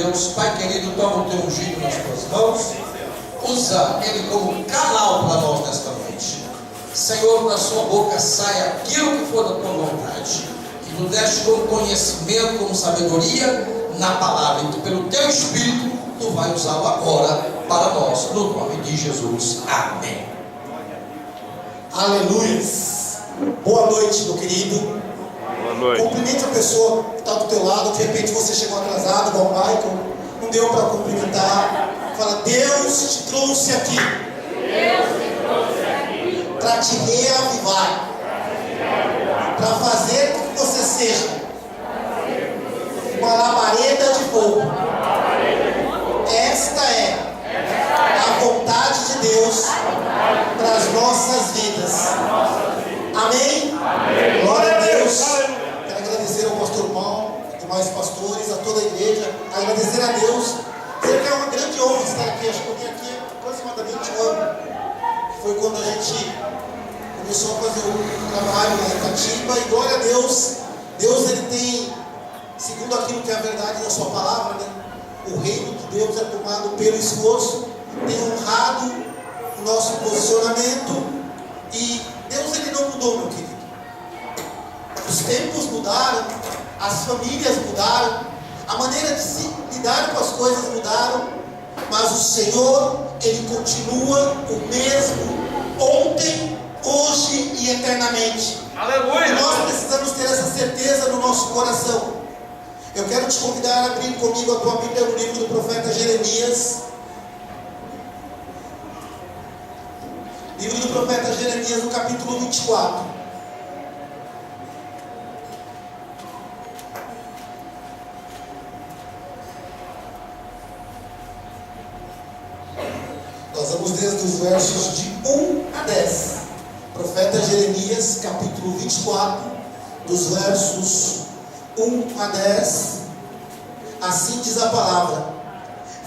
Deus. Pai querido, toma o teu ungido nas tuas mãos. Usa ele como canal para nós nesta noite. Senhor, da sua boca saia aquilo que for da tua vontade. Que nos deste como conhecimento, como sabedoria na palavra. E tu, pelo teu Espírito, tu vai usá-lo agora para nós. No nome de Jesus. Amém. Aleluia. Boa noite, meu querido. Boa noite. Cumprimente a pessoa que está do teu lado. De repente você chegou atrasado, igual o Michael. Não deu para cumprimentar. Fala, Deus te trouxe aqui. Para te reavivar. Para fazer com que você seja uma labareda de fogo. Esta é a vontade de Deus para as nossas vidas. Amém? Glória a Deus. Quero agradecer ao pastor Paulo, aos demais pastores, a toda a igreja. Agradecer a Deus. Dizer que é uma grande honra estar aqui. Acho que eu vim aqui aproximadamente um ano. Foi quando a gente começou a fazer o trabalho lá em Itatiba. E glória a Deus. Deus, ele tem, segundo aquilo que é a verdade da sua palavra, né? O reino de Deus é tomado pelo esforço. Tem honrado o nosso posicionamento. E Deus, ele não mudou, meu querido. Os tempos mudaram, as famílias mudaram, a maneira de se lidar com as coisas mudaram, mas o Senhor, ele continua o mesmo ontem, hoje e eternamente. Aleluia! E nós precisamos ter essa certeza no nosso coração. Eu quero te convidar a abrir comigo a tua Bíblia no livro do profeta Jeremias. Livro do profeta Jeremias, no capítulo 24. Nós vamos desde os versos de 1 a 10. Profeta Jeremias, capítulo 24, dos versos 1 a 10. Assim diz a palavra: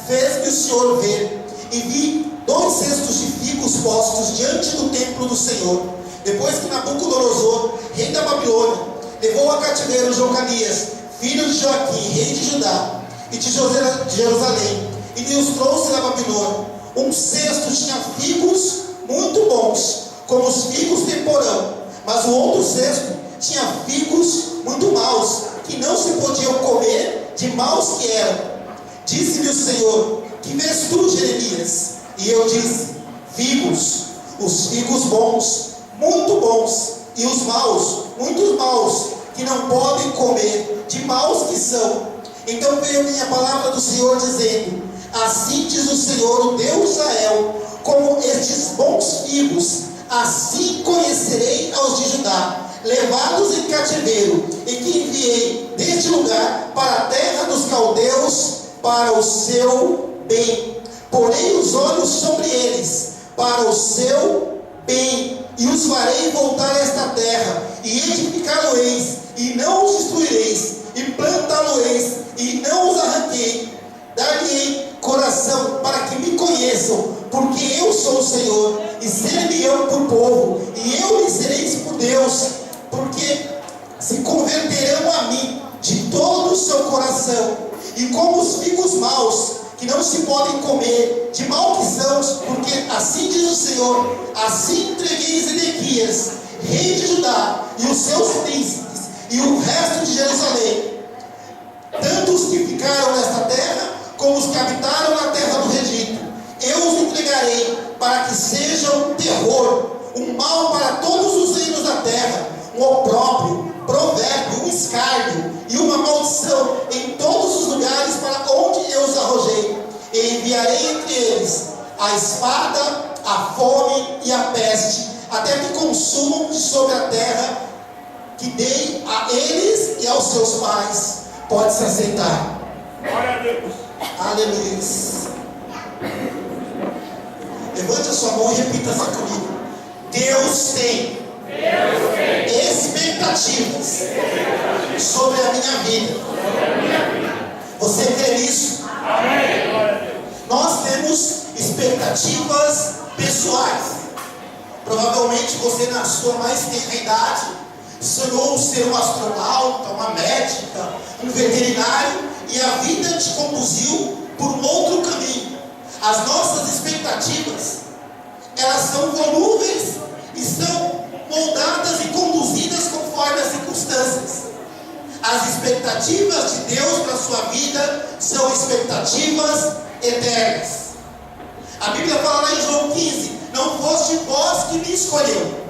Fez-me o Senhor ver, e vi 2 cestos de figos postos diante do templo do Senhor, depois que Nabucodonosor, rei da Babilônia, levou a cativeiro Jocanias, filho de Joaquim, rei de Judá e de Jerusalém, e lhe os trouxe da Babilônia. Um cesto tinha figos muito bons, como os figos de Porão, mas o outro cesto tinha figos muito maus, que não se podiam comer, de maus que eram. Disse-me o Senhor: Que vês tu, Jeremias? E eu disse: Figos, os figos bons, muito bons, e os maus, muito maus, que não podem comer, de maus que são. Então veio minha palavra do Senhor dizendo: Assim diz o Senhor, o Deus de Israel, como estes bons figos, assim conhecerei aos de Judá, levados em cativeiro, e que enviei deste lugar para a terra dos caldeus, para o seu bem. Porei os olhos sobre eles, para o seu bem, e os farei voltar a esta terra, e edificá-lo-eis, e não os destruireis, e plantá-lo-eis, e não os arranquei. Dar-lhe coração para que me conheçam, porque eu sou o Senhor, e ser-me-ão por povo, e eu lhes serei por Deus, porque se converterão a mim de todo o seu coração. E como os figos maus, que não se podem comer, de mal que são, porque assim diz o Senhor, assim entreguei Zedequias, rei de Judá, e os seus príncipes, e o resto de Jerusalém, tanto os que ficaram nesta terra, como os que habitaram na terra do Egito. Eu os entregarei para que sejam terror, um mal para todos os reinos da terra, um opróbrio, provérbio, um escárnio e uma maldição em todos os lugares para onde eu os arrojei. E enviarei entre eles a espada, a fome e a peste, até que consumam de sobre a terra que dei a eles e aos seus pais. Pode se aceitar. Glória a Deus. Aleluia. Levante a sua mão e repita assim comigo: Deus tem expectativas sobre a minha vida. Você crê nisso? Amém. Nós temos expectativas pessoais. Provavelmente você, na sua mais tenra idade, sonhou ser um astronauta, uma médica, um veterinário, e a vida te conduziu por um outro caminho. As nossas expectativas, elas são volúveis e são moldadas e conduzidas conforme as circunstâncias. As expectativas de Deus para a sua vida são expectativas eternas. A Bíblia fala lá em João 15: não foste vós que me escolheu,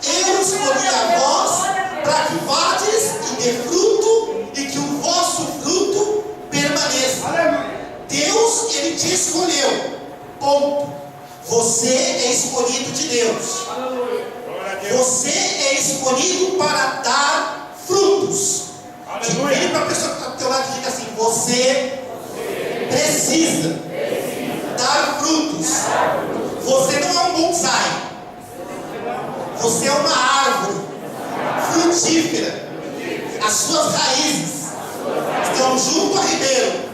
eu escolhi a vós para que vades e dê fruto e que o vosso fruto permaneça. Deus, Ele te escolheu, ponto. Você é escolhido de Deus. Você é escolhido para dar frutos. Vire para a pessoa que está do teu lado e diga assim: você precisa dar frutos. Você não é um bonsai. Você é uma árvore frutífera. As suas raízes estão junto a ribeiro.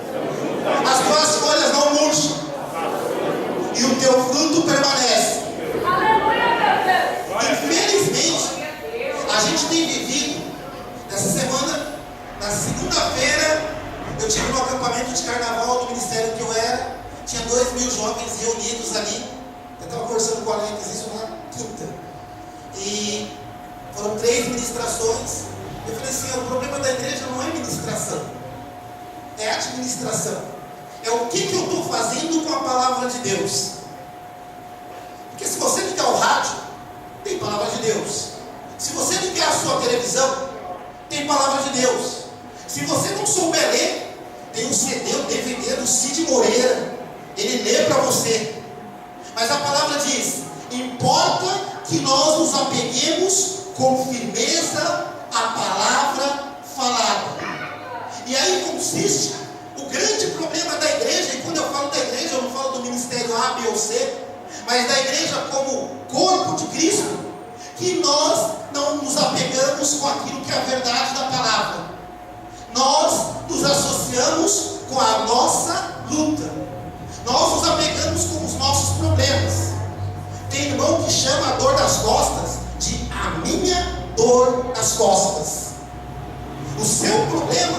As tuas folhas não murcham. E o teu fruto permanece. Infelizmente, a gente tem vivido. Essa semana, na segunda-feira, eu tive um acampamento de carnaval do ministério que eu era. Tinha 2.000 jovens reunidos ali. Eu estava conversando com a Alex isso na quinta. E foram 3 ministrações. Eu falei assim: o problema da igreja não é ministração, é administração. É o que eu estou fazendo com a palavra de Deus. Porque se você ligar o rádio, tem palavra de Deus. Se você ligar a sua televisão, tem palavra de Deus. Se você não souber ler, tem um CD, um DVD do Cid Moreira. Ele lê para você. Mas a palavra diz: importa que nós nos apeguemos com firmeza à palavra falada. E aí consiste o grande problema da igreja. E quando eu falo da igreja, eu não falo do ministério A, B ou C, mas da igreja como corpo de Cristo, que nós não nos apegamos com aquilo que é a verdade da palavra. Nós nos associamos com a nossa luta. Nós nos apegamos com os nossos problemas. Tem irmão que chama a dor das costas de a minha dor nas costas. O seu problema,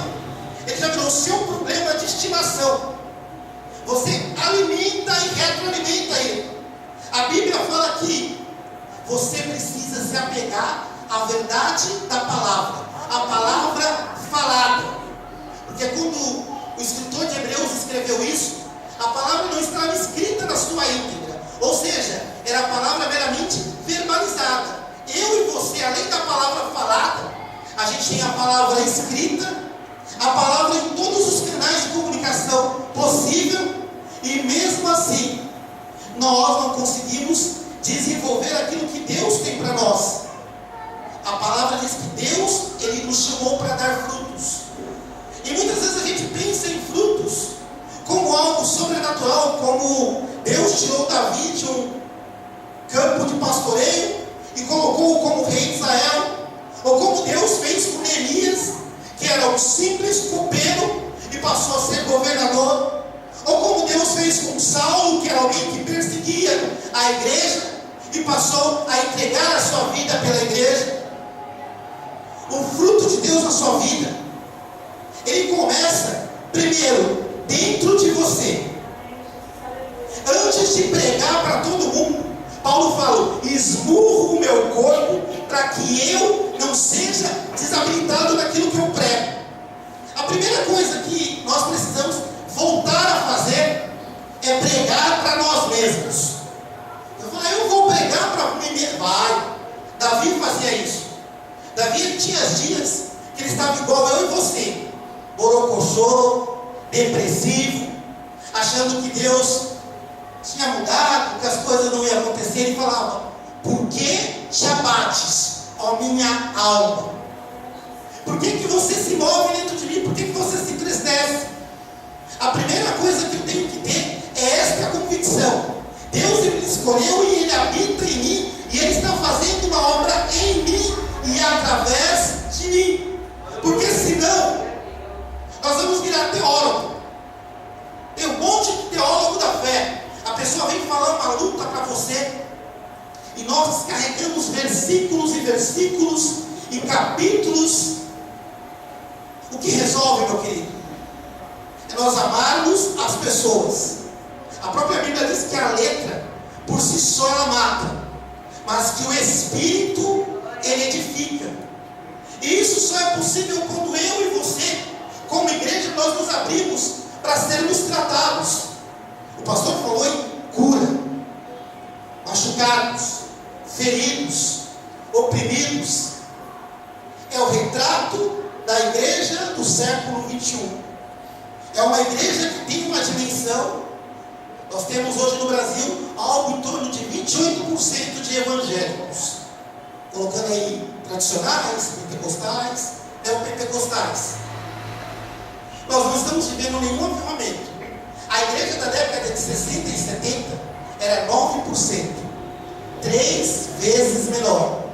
ele já virou o seu problema de estimação. Você alimenta e retroalimenta ele. A Bíblia fala que você precisa se apegar à verdade da palavra, a palavra falada. Porque quando o escritor de Hebreus escreveu isso, a palavra não estava escrita na sua íntegra, ou seja, era a palavra meramente verbalizada. Eu e você, além da palavra falada, a gente tem a palavra escrita, a palavra em todos os canais de comunicação possível, e mesmo assim nós não conseguimos desenvolver aquilo que Deus tem para nós. A palavra diz que Deus, Ele nos chamou para dar frutos. E muitas vezes a gente pensa em frutos como algo sobrenatural, como Deus tirou Davi de um campo de pastoreio e colocou-o como rei de Israel, ou como Deus fez com Neemias, que era um simples copeiro e passou a ser governador, ou como Deus fez com Saulo, que era alguém que perseguia a igreja e passou a entregar a sua vida pela igreja. O fruto de Deus na sua vida, ele começa primeiro dentro de você. Antes de pregar para todo mundo, Paulo fala: esmurro o meu corpo para que eu não seja desabilitado naquilo que eu prego. A primeira coisa que nós precisamos voltar a fazer é pregar para nós mesmos. Eu falo: eu vou pregar para mim mesmo. Vai. Davi fazia isso. Davi tinha dias que ele estava igual eu e você, borocochô, depressivo, achando que Deus tinha mudado, que as coisas não iam acontecer. Ele falava: por que te abates, ó minha alma? Por que você se move dentro de mim? Por que você se entristece? A primeira coisa que eu tenho que ter é esta convicção: Deus, Ele me escolheu e Ele habita em mim, e Ele está fazendo uma obra em mim e através de mim. Porque senão nós vamos virar teólogo. Tem um monte de teólogo da fé. A pessoa vem falar uma luta para você, e nós carregamos versículos e versículos e capítulos. O que resolve, meu querido? é nós amarmos as pessoas. A própria Bíblia diz que a letra, por si só, ela mata, mas que o Espírito, ele edifica. E isso só é possível quando eu e você, como igreja, nós nos abrimos para sermos tratados. O pastor falou em cura, machucados, feridos, oprimidos. É o retrato da igreja do século 21. É uma igreja que tem uma dimensão. Nós temos hoje no Brasil algo em torno de 28% de evangélicos, colocando aí tradicionais, pentecostais, neopentecostais. Nós não estamos vivendo nenhum avivamento. A igreja da década de 60 e 70 era 9%, 3 vezes menor.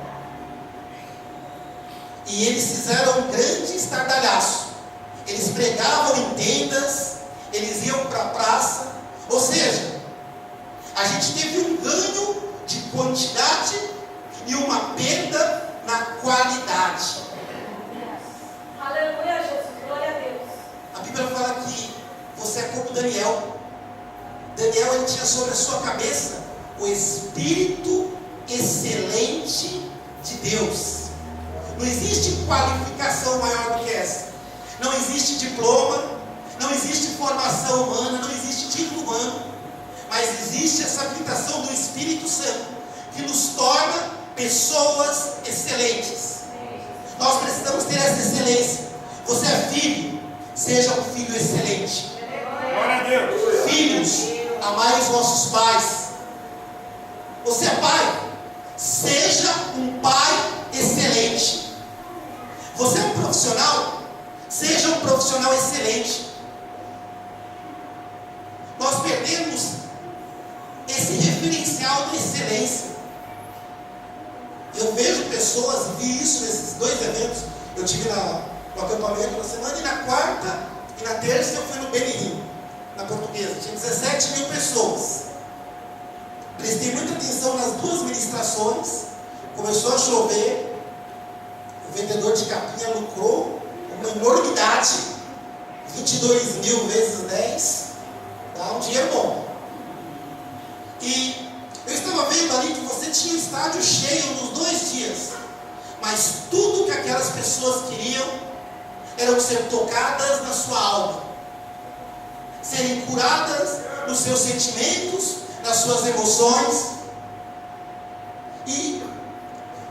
E eles fizeram um grande estardalhaço. Eles pregavam em tendas, eles iam para a praça. Ou seja, a gente teve um ganho de quantidade e uma perda na qualidade. Aleluia, Jesus, glória a Deus. A Bíblia fala que você é como Daniel. Daniel, ele tinha sobre a sua cabeça o Espírito excelente de Deus. Não existe qualificação maior do que essa. Não existe diploma, não existe formação humana, não existe título humano, mas existe essa habilitação do Espírito Santo, que nos torna pessoas excelentes. Nós precisamos ter essa excelência. Você é filho, seja um filho excelente. Glória a Deus. Filhos, amai os vossos pais. Você é pai, seja um pai excelente. Você é um profissional, seja um profissional excelente. Nós perdemos esse referencial da excelência. Eu vejo pessoas, vi isso nesses 2 eventos. Eu tive no acampamento na semana, e na quarta e na terça eu fui no Benin, na Portuguesa. Tinha 17 mil pessoas. Prestei muita atenção nas 2 ministrações. Começou a chover. O vendedor de capinha lucrou uma enormidade. 22 mil vezes 10. Dá um dinheiro bom. E eu estava vendo ali que você tinha o estádio cheio nos 2 dias. Mas tudo que aquelas pessoas queriam eram ser tocadas na sua alma, serem curadas nos seus sentimentos, nas suas emoções. E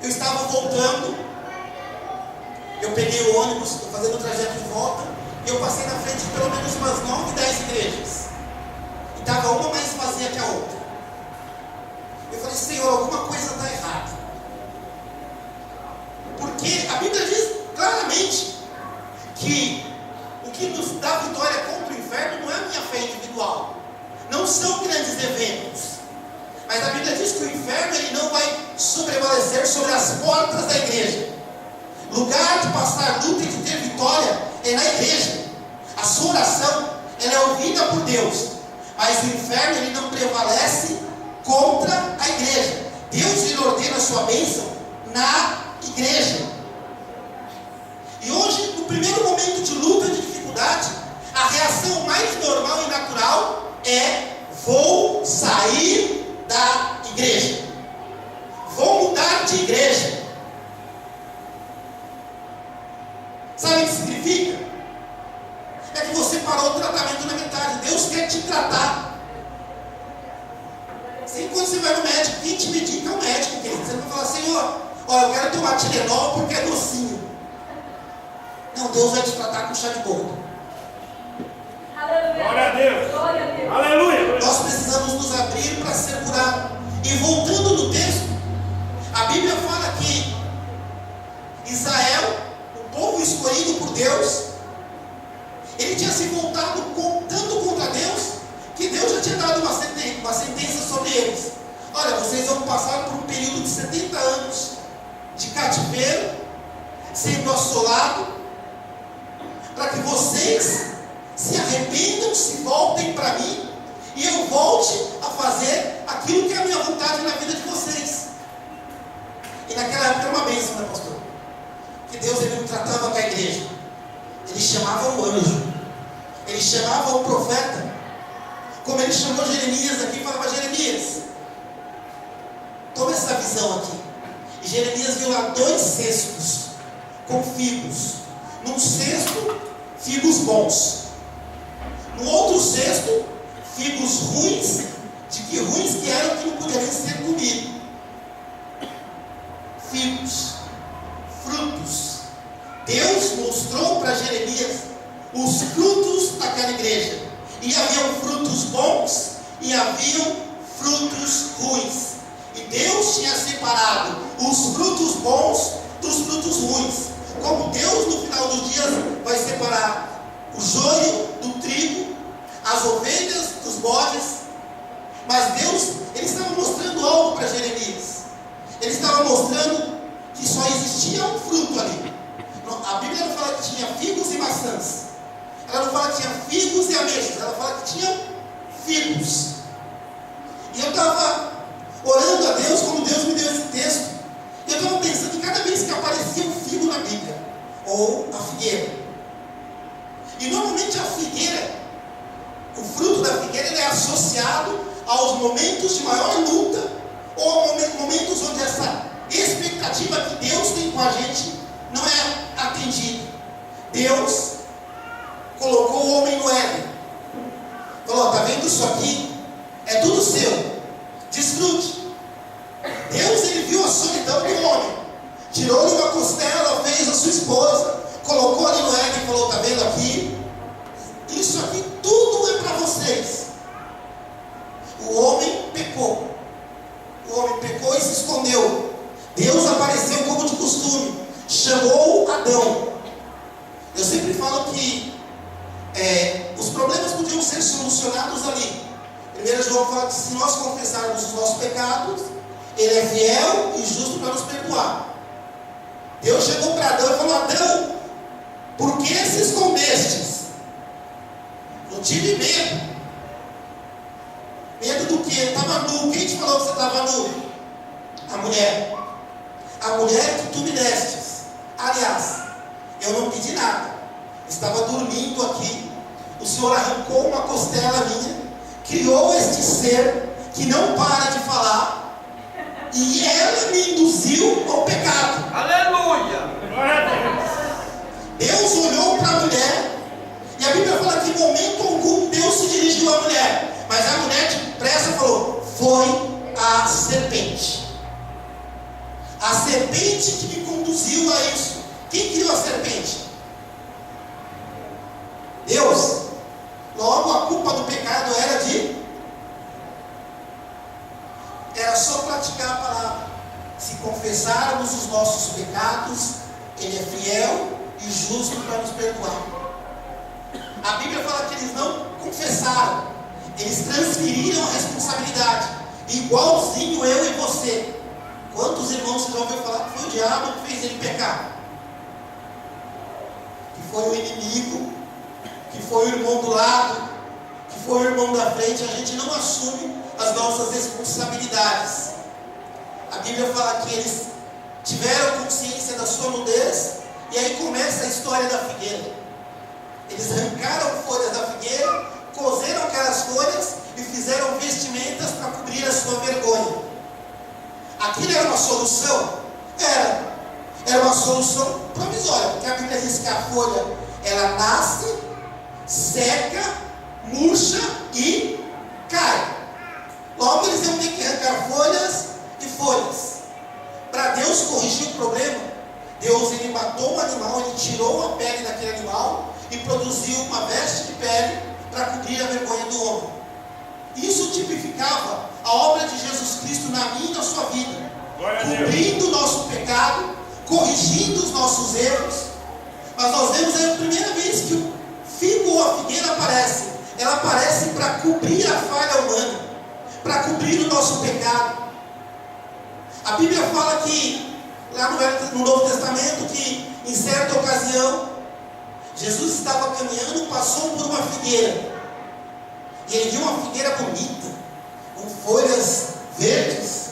eu estava voltando, eu peguei o ônibus, estou fazendo o trajeto de volta, e eu passei na frente de pelo menos umas 9, 10 igrejas, e estava uma mais vazia que a outra. Eu falei: Senhor, alguma coisa está errada, porque a Bíblia diz claramente que o que nos dá vitória contra o inferno não é a minha fé individual, não são grandes eventos, mas a Bíblia diz que o inferno, ele não vai sobrevalecer sobre as portas da igreja. Lugar de passar luta e de ter vitória é na igreja. A sua oração, ela é ouvida por Deus, mas o inferno, ele não prevalece contra a igreja. Deus, ele ordena a sua bênção na igreja. E hoje, no primeiro momento de luta, de dificuldade, a reação mais normal e natural é: vou sair da igreja, vou mudar de igreja. Sabe o que significa? É que você parou o tratamento na metade. Deus quer te tratar. Assim, quando você vai no médico, quem te medica é o médico, querido. Você não vai falar: Senhor, olha, eu quero tomar Tilenol porque é docinho. Não, Deus vai te tratar com chá de boldo. Aleluia. Glória a Deus. Glória a Deus. Aleluia. Nós precisamos nos abrir para ser curados. E voltando no texto, a Bíblia fala que Israel, o povo escolhido por Deus, ele tinha se voltado tanto contra Deus, que Deus já tinha dado uma sentença sobre eles. Olha, vocês vão passar por um período de 70 anos de cativeiro, sendo assolado, para que vocês se arrependam, se voltem para mim, e eu volte a fazer aquilo que é a minha vontade na vida de vocês. E naquela época era uma bênção, né, pastor? Que Deus, ele não tratava com a igreja, ele chamava o anjo, ele chamava o profeta, como ele chamou Jeremias aqui, falava: Jeremias, toma essa visão aqui. E Jeremias viu lá 2 cestos com figos. Num cesto, figos bons. No outro cesto, figos ruins, de que ruins que eram, que não poderiam ser comidos. Figos, frutos. Deus mostrou para Jeremias os frutos daquela igreja. E haviam frutos bons e haviam frutos ruins. E Deus tinha separado os frutos bons dos frutos ruins. Como Deus no final dos dias vai separar o joio do trigo, as ovelhas dos bodes. Mas Deus, ele estava mostrando algo para Jeremias. Ele estava mostrando que só existia um fruto ali. A Bíblia não fala que tinha figos e maçãs. Ela não fala que tinha figos e ameixas. Ela fala que tinha figos. E eu estava orando a Deus quando Deus me deu esse texto. E eu estava pensando que cada vez que aparecia um figo na Bíblia, ou a figueira, e normalmente a figueira, o fruto da figueira, ele é associado aos momentos de maior luta, ou momentos onde essa expectativa que Deus tem com a gente não é atendida. Deus colocou o homem no Éden. Falou: está vendo isso aqui? É tudo seu. Desfrute. Deus, ele viu a solidão do homem. Tirou-lhe uma costela, fez a sua esposa, colocou ali no Éden e falou: está vendo aqui? Isso aqui tudo é para vocês. O homem pecou. O homem pecou e se escondeu. Deus apareceu como de costume. Chamou Adão. Eu sempre falo que os problemas podiam ser solucionados ali. 1 João fala que se nós confessarmos os nossos pecados, ele é fiel e justo para nos perdoar. Deus chegou para Adão e falou: Adão, por que se escondestes? Não tive medo. Medo do quê? Estava nu. Quem te falou que você estava nu? A mulher. A mulher que tu me destes. Aliás, eu não pedi nada. Estava dormindo aqui. O Senhor arrancou uma costela minha, criou este ser que não para de falar, e ela me induziu ao pecado. Aleluia! Deus olhou para a mulher, e a Bíblia fala que em momento algum Deus se dirigiu à mulher, mas a mulher depressa falou: foi a serpente. A serpente que me conduziu a isso. Quem criou a serpente? Deus. Logo a culpa do pecado era só praticar a palavra. Se confessarmos os nossos pecados, ele é fiel e justo para nos perdoar. A Bíblia fala que eles não confessaram, eles transferiram a responsabilidade, igualzinho eu e você. Quantos irmãos você já ouviu falar que foi o diabo que fez ele pecar? Que foi o inimigo, que foi o irmão do lado, que foi o irmão da frente. A gente não assume as nossas responsabilidades. A Bíblia fala que eles tiveram consciência da sua nudez, e aí começa a história da figueira. Eles arrancaram folhas da figueira, cozeram aquelas folhas e fizeram vestimentas para cobrir a sua vergonha. Aquilo era uma solução? Era uma solução provisória, porque a Bíblia diz que a folha, ela nasce, seca, murcha e cai. Logo eles iam ter que arrancar folhas e folhas. Para Deus corrigir o problema, Deus, ele matou um animal, ele tirou a pele daquele animal e produziu uma veste de pele para cobrir a vergonha do homem. Isso tipificava a obra de Jesus Cristo na minha e na sua vida, cobrindo o nosso pecado, corrigindo os nossos erros. Mas nós vemos aí a primeira vez que o figo ou a figueira aparece. Ela aparece para cobrir a falha humana, para cobrir o nosso pecado. A Bíblia fala que, lá no Novo Testamento, que em certa ocasião, Jesus estava caminhando, passou por uma figueira, e ele viu uma figueira bonita, com folhas verdes,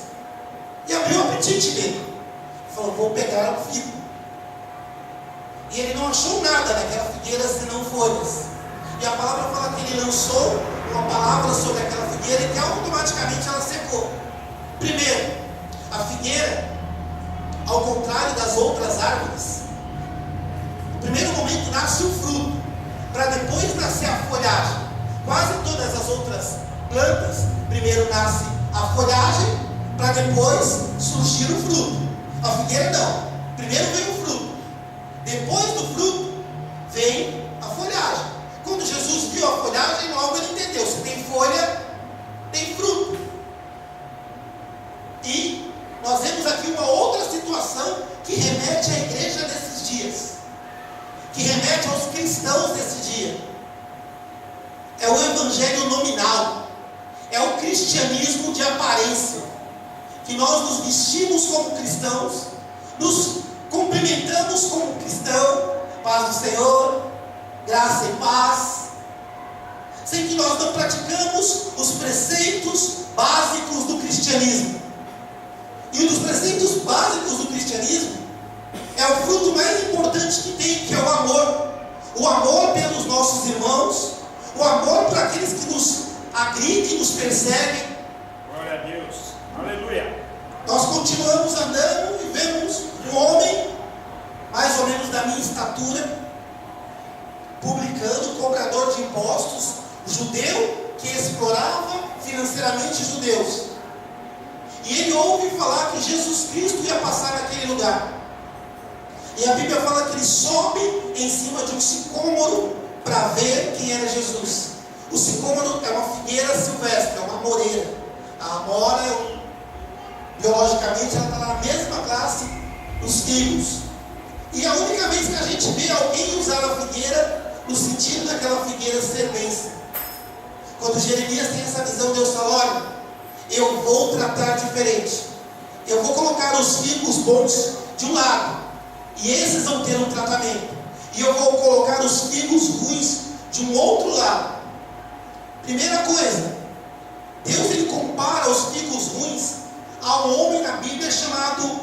e abriu o apetite dele. Falou: vou pegar o figo. E ele não achou nada naquela figueira senão folhas. E a palavra fala que ele lançou uma palavra sobre aquela figueira e que automaticamente ela secou. Primeiro, a figueira, ao contrário das outras árvores, no primeiro momento nasce o fruto, para depois nascer a folhagem. Quase todas as outras plantas, primeiro nasce a folhagem, para depois surgir o fruto. A figueira não, primeiro vem o fruto, depois do fruto vem a folhagem. Quando Jesus viu a folhagem, logo ele entendeu: se tem folha, tem fruto. E nós vemos aqui uma outra situação que remete à igreja desses dias, que remete aos cristãos desse dia. É o evangelho nominal, é o cristianismo de aparência, que nós nos vestimos como cristãos, nos cumprimentamos como cristão, paz do Senhor, graça e paz, sem que nós não praticamos os preceitos básicos do cristianismo. E um dos preceitos básicos do cristianismo é o fruto mais importante que tem, que é o amor. O amor pelos nossos irmãos, o amor por aqueles que nos agridem e nos perseguem. Glória a Deus. Aleluia. Nós continuamos andando e vemos um homem, mais ou menos da minha estatura, publicano, cobrador de impostos, judeu, que explorava financeiramente judeus. E ele ouve falar que Jesus Cristo ia passar naquele lugar. E a Bíblia fala que ele sobe em cima de um sicômoro para ver quem era Jesus. O sicômoro é uma figueira silvestre, é uma amoreira. A amora, biologicamente, ela está na mesma classe dos figos. E a única vez que a gente vê alguém usar a figueira no sentido daquela figueira ser bênção. Quando Jeremias tem essa visão, Deus fala: olha, eu vou tratar diferente. Eu vou colocar os figos bons de um lado, e esses vão ter um tratamento. E eu vou colocar os figos ruins de um outro lado. Primeira coisa, Deus ele compara os figos ruins a um homem na Bíblia chamado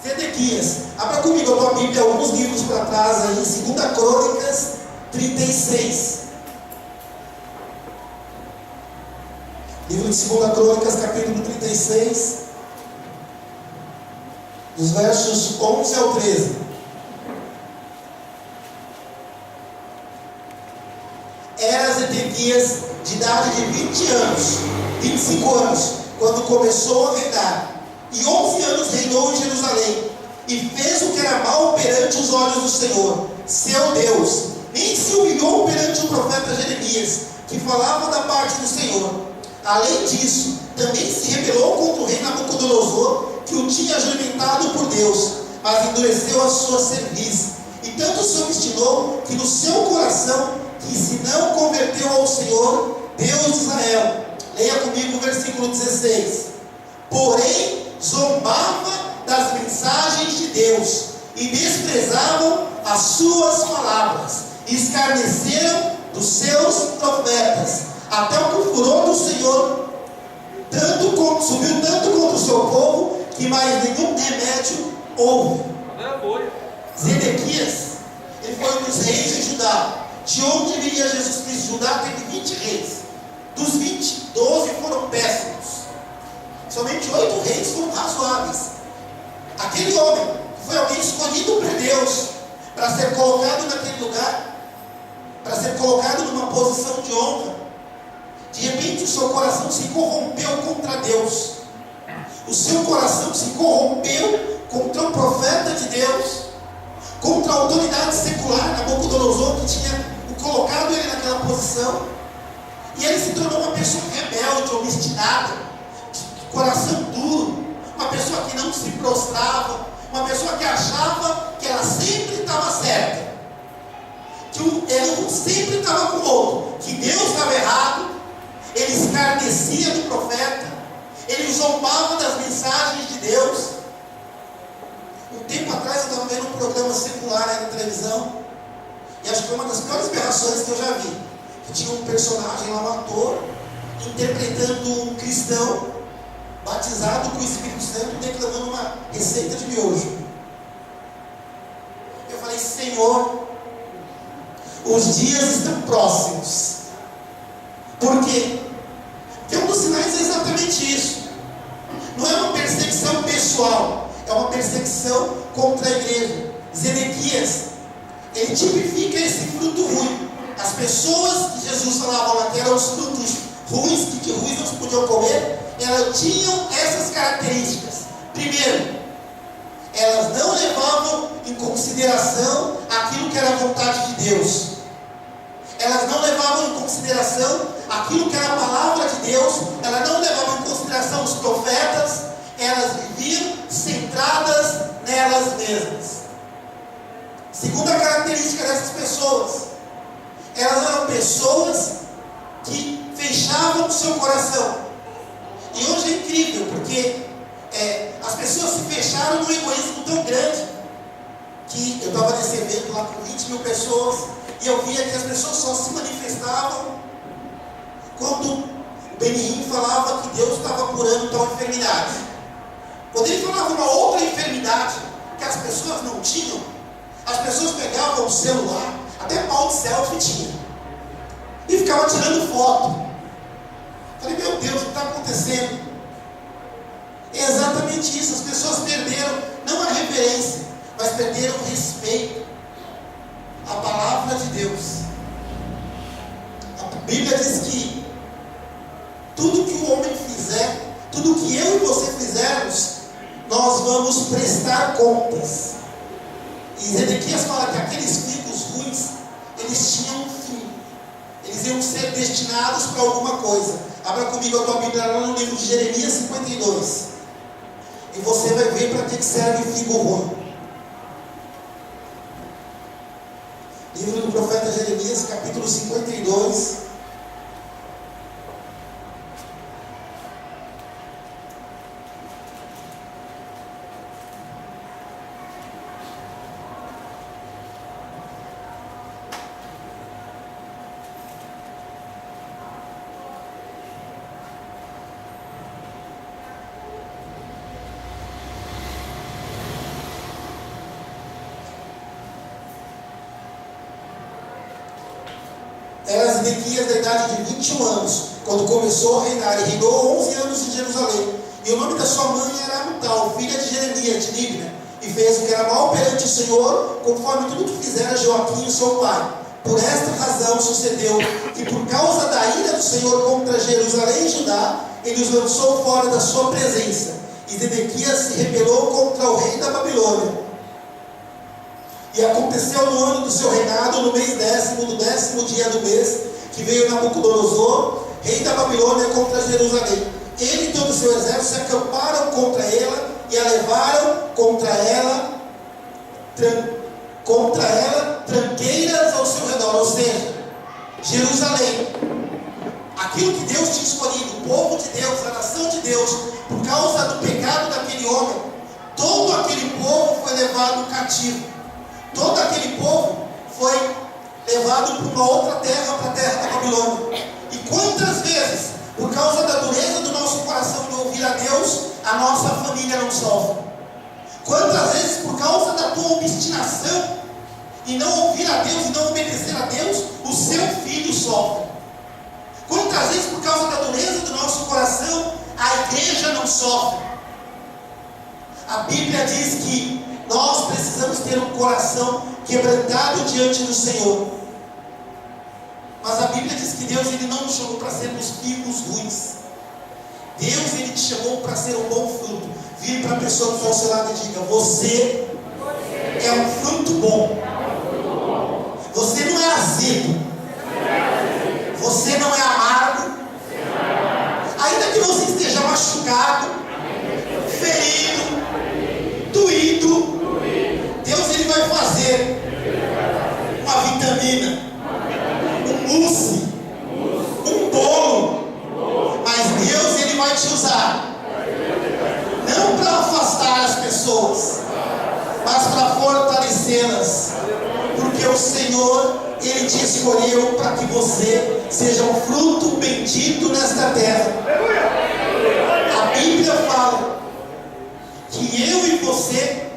Zedequias. Abra comigo a tua Bíblia alguns livros para trás aí, 2 Crônicas 36. Livro de 2 Crônicas, capítulo 36, dos versos 11 ao 13. Era Zedequias de idade de 20 anos, 25 anos, quando começou a reinar, e 11 anos reinou em Jerusalém, e fez o que era mal perante os olhos do Senhor, seu Deus, nem se humilhou perante o profeta Jeremias, que falava da parte do Senhor. Além disso, também se rebelou contra o rei Nabucodonosor, que o tinha juramentado por Deus, mas endureceu a sua cerviz, e tanto se obstinou que no seu coração, que se não converteu ao Senhor, Deus de Israel. Leia comigo o versículo 16. Porém, zombava das mensagens de Deus, e desprezavam as suas palavras, e escarneceram dos seus profetas, até o que o furor do Senhor subiu tanto contra o seu povo, que mais nenhum remédio houve. Zedequias, ele foi um dos reis de Judá. De onde viria Jesus Cristo? Judá teve 20 reis. Dos 20, 12 foram péssimos. Somente 8 reis foram razoáveis. Aquele homem foi alguém escolhido por Deus para ser colocado naquele lugar, para ser colocado numa posição de honra. De repente o seu coração se corrompeu contra Deus. O seu coração se corrompeu contra o profeta de Deus, contra a autoridade secular, Nabucodonosor, que tinha colocado ele naquela posição. E ele se tornou uma pessoa rebelde, obstinada, de coração duro, uma pessoa que não se prostrava, uma pessoa que achava que ela sempre estava certa, que ela sempre estava com o outro, que Deus estava errado. Ele escarnecia do profeta, ele zombava das mensagens de Deus. Um tempo atrás eu estava vendo um programa secular na televisão, e acho que foi uma das piores aberrações que eu já vi. Que tinha um personagem lá, um ator, interpretando um cristão batizado com o Espírito Santo, declamando uma receita de miojo. Eu falei: Senhor, os dias estão próximos. Por quê? Porque um dos sinais é exatamente isso. Não é uma perseguição pessoal, é uma perseguição contra a igreja. Zedequias, ele tipifica esse fruto ruim. As pessoas que Jesus falava lá que eram os frutos ruins, que ruins não se podiam comer, elas tinham essas características. Primeiro, elas não levavam em consideração aquilo que era a vontade de Deus. Elas não levavam em consideração aquilo que era a palavra de Deus. Elas não levavam em consideração os profetas. Elas viviam centradas nelas mesmas. Segunda característica dessas pessoas, elas eram pessoas que fechavam o seu coração. E hoje é incrível, porque as pessoas se fecharam num egoísmo tão grande, que eu estava nesse evento lá com 20 mil pessoas, e eu via que as pessoas só se manifestavam quando o Benihim falava que Deus estava curando tal enfermidade. Quando ele falava uma outra enfermidade que as pessoas não tinham, as pessoas pegavam o celular, até pau de selfie tinha, e ficavam tirando foto. Falei, meu Deus, o que está acontecendo? É exatamente isso. As pessoas perderam, não a reverência, mas perderam o respeito à palavra de Deus. A Bíblia diz que tudo que o homem fizer, tudo que eu e você fizermos, nós vamos prestar contas. E Zedequias fala que aqueles filhos ruins, eles tinham um fim. Eles iam ser destinados para alguma coisa. Abra comigo a tua Bíblia lá no livro de Jeremias 52. E você vai ver para que serve figo ruim. Livro do profeta Jeremias, capítulo 52. Era Zedequias da idade de 21 anos, quando começou a reinar, e reinou 11 anos em Jerusalém. E o nome da sua mãe era Amutal, filha de Jeremias, de Libna, e fez o que era mal perante o Senhor, conforme tudo que fizera Joaquim, seu pai. Por esta razão sucedeu que, por causa da ira do Senhor contra Jerusalém e Judá, ele os lançou fora da sua presença. E Zedequias se rebelou contra o rei da Babilônia. E aconteceu no ano do seu reinado, no mês 10º, do 10º dia do mês, que veio Nabucodonosor, rei da Babilônia, contra Jerusalém. Ele e todo o seu exército se acamparam contra ela e a levaram contra ela tranqueiras ao seu redor. Ou seja, Jerusalém, aquilo que Deus tinha escolhido, o povo de Deus, a nação de Deus, por causa do pecado daquele homem, todo aquele povo foi levado cativo. Todo aquele povo foi levado para uma outra terra, para a terra da Babilônia. E quantas vezes, por causa da dureza do nosso coração de ouvir a Deus, a nossa família não sofre? Quantas vezes, por causa da tua obstinação em não ouvir a Deus e não obedecer a Deus, o seu filho sofre? Quantas vezes, por causa da dureza do nosso coração, a igreja não sofre? A Bíblia diz que nós precisamos ter um coração quebrantado diante do Senhor. Mas a Bíblia diz que Deus, Ele não nos chamou para sermos filhos ruins. Deus, Ele te chamou para ser um bom fruto. Vire para a pessoa que está ao seu lado e diga: você é um fruto bom. Você não é azedo. Você não é amargo. Ainda que você esteja machucado, ferido, doído, Deus, Ele vai fazer uma vitamina, um mousse, um bolo. Mas Deus, Ele vai te usar não para afastar as pessoas, mas para fortalecê-las. Porque o Senhor, Ele te escolheu para que você seja um fruto bendito nesta terra. A Bíblia fala que eu e você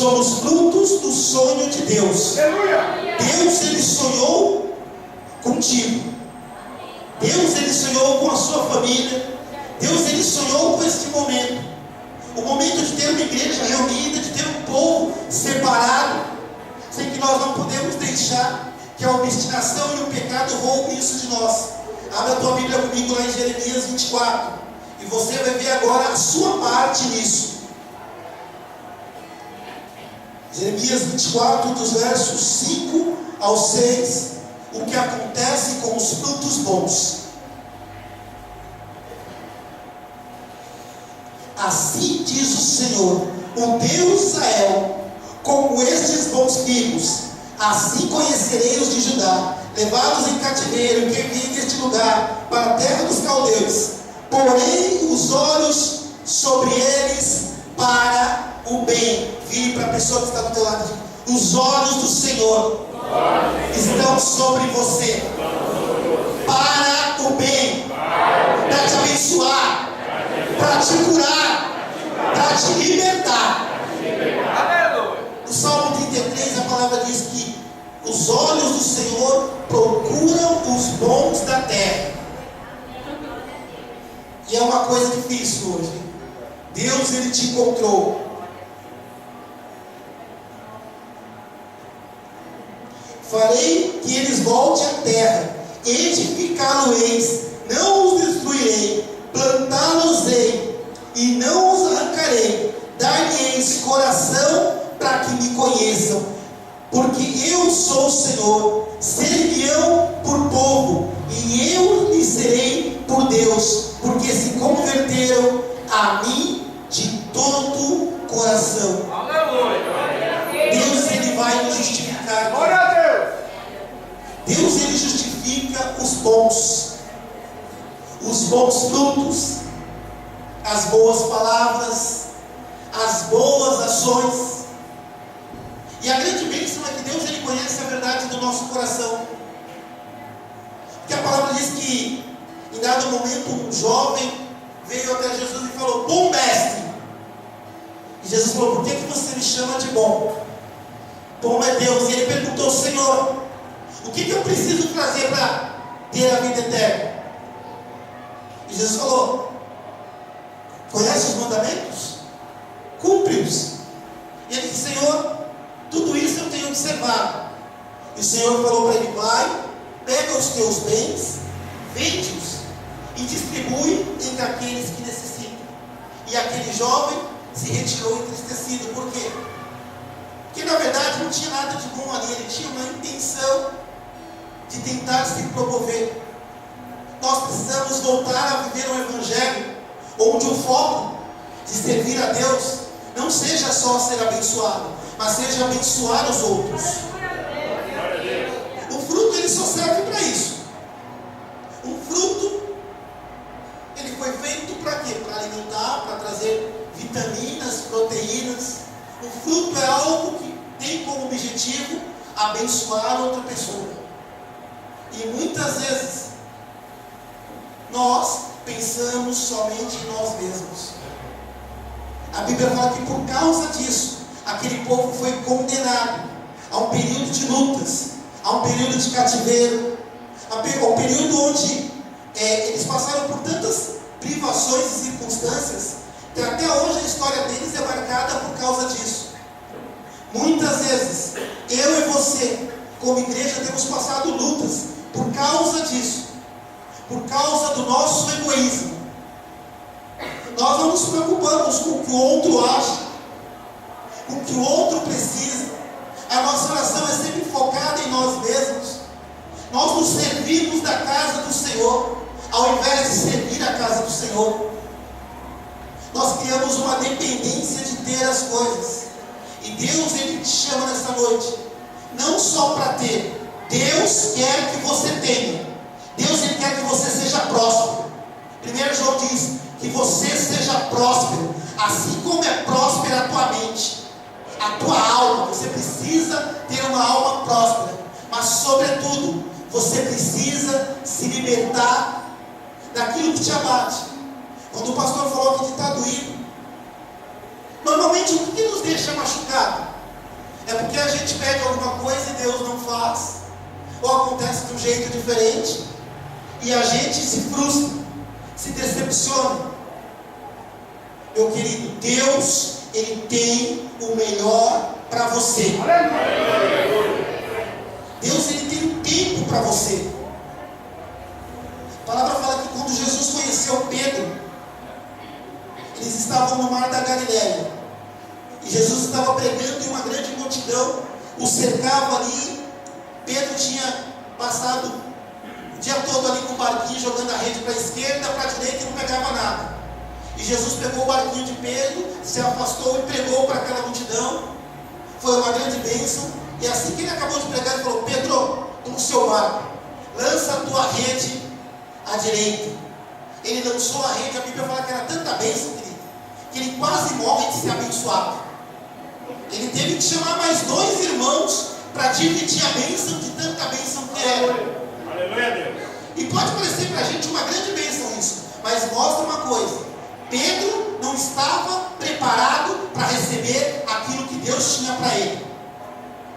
somos frutos do sonho de Deus. Aleluia. Deus, Ele sonhou contigo. Deus, Ele sonhou com a sua família. Deus, Ele sonhou com este momento. O momento de ter uma igreja reunida, de ter um povo separado. Sei que nós não podemos deixar que a obstinação e o pecado roubem isso de nós. Abra a tua Bíblia comigo lá em Jeremias 24. E você vai ver agora a sua parte nisso. Jeremias 24, dos versos 5 ao 6. O que acontece com os frutos bons. Assim diz o Senhor, o Deus de Israel: como estes bons figos, assim conhecerei os de Judá, levados em cativeiro, que vêm deste lugar, para a terra dos caldeus. Porém os olhos sobre eles para o bem. Vire para a pessoa que está do teu lado. Os olhos do Senhor estão sobre você, para o bem, para te abençoar, para te curar, para te libertar. No Salmo 33 a palavra diz que os olhos do Senhor procuram os bons da terra. E é uma coisa difícil hoje. Deus, Ele te encontrou. Farei que eles voltem à terra, edificá-los-eis, não os destruirei, plantá-los-ei e não os arrancarei. Dar-lhes coração para que me conheçam, porque eu sou o Senhor. Ser-me-ão por povo, e eu lhes serei por Deus, porque se converteram a mim de todo o coração. Deus, Ele vai nos justificar. Glória a Deus. Deus, Ele justifica os bons frutos, as boas palavras, as boas ações. E a grande bênção é que Deus, Ele conhece a verdade do nosso coração. Porque a palavra diz que em dado momento um jovem veio até Jesus e falou: bom mestre. E Jesus falou: por que você me chama de bom? Bom é Deus. E ele perguntou: Senhor, o que eu preciso fazer para ter a vida eterna? E Jesus falou: conhece os mandamentos? Cumpre-os. E ele disse: Senhor, tudo isso eu tenho observado. E o Senhor falou para ele: vai, pega os teus bens, vende-os e distribui entre aqueles que necessitam. E aquele jovem se retirou entristecido. Por quê? Porque na verdade não tinha nada de bom ali. Ele tinha uma intenção de tentar se promover. Nós precisamos voltar a viver um evangelho onde o foco de servir a Deus não seja só ser abençoado, mas seja abençoar os outros. O fruto, ele só serve para isso. Um fruto, ele foi feito para quê? Para alimentar, para trazer vitaminas, proteínas. O fruto é algo que tem como objetivo abençoar outra pessoa. E muitas vezes nós pensamos somente em nós mesmos. A Bíblia fala que por causa disso, aquele povo foi condenado a um período de lutas, a um período de cativeiro, a um período onde eles passaram por tantas privações e circunstâncias, que até hoje a história deles é marcada por causa disso. Muitas vezes, eu e você, como igreja, temos passado lutas por causa disso, por causa do nosso egoísmo. Nós não nos preocupamos com o que o outro acha, com o que o outro precisa. A nossa oração é sempre focada em nós mesmos. Nós nos servimos da casa do Senhor, ao invés de servir a casa do Senhor. Nós criamos uma dependência de ter as coisas. E Deus, Ele te chama nessa noite, não só para ter. Deus quer que você tenha. Deus, Ele quer que você seja próspero. 1 João diz que você seja próspero, assim como é próspera a tua mente, a tua alma. Você precisa ter uma alma próspera, mas sobretudo, você precisa se libertar daquilo que te abate. Quando o pastor falou que está doído, normalmente o que nos deixa machucado? É porque a gente pede alguma coisa e Deus não faz, ou acontece de um jeito diferente, e a gente se frustra, se decepciona. Meu querido, Deus, Ele tem o melhor para você. Deus, Ele tem um tempo para você. A palavra fala que quando Jesus conheceu Pedro, eles estavam no mar da Galileia, e Jesus estava pregando e uma grande multidão o cercava ali. Pedro tinha passado o dia todo ali com o barquinho, jogando a rede para a esquerda, para a direita, e não pegava nada. E Jesus pegou o barquinho de Pedro, se afastou e pregou para aquela multidão. Foi uma grande bênção. E assim que ele acabou de pregar, ele falou: Pedro, no seu barco, lança a tua rede à direita. Ele lançou a rede, a Bíblia fala que era tanta bênção, querido, que ele quase morre de ser abençoado. Ele teve que chamar mais 2 irmãos para dividir a bênção, de tanta bênção que era. Aleluia, Deus. E pode parecer para a gente uma grande bênção isso, mas mostra uma coisa: Pedro não estava preparado para receber aquilo que Deus tinha para ele.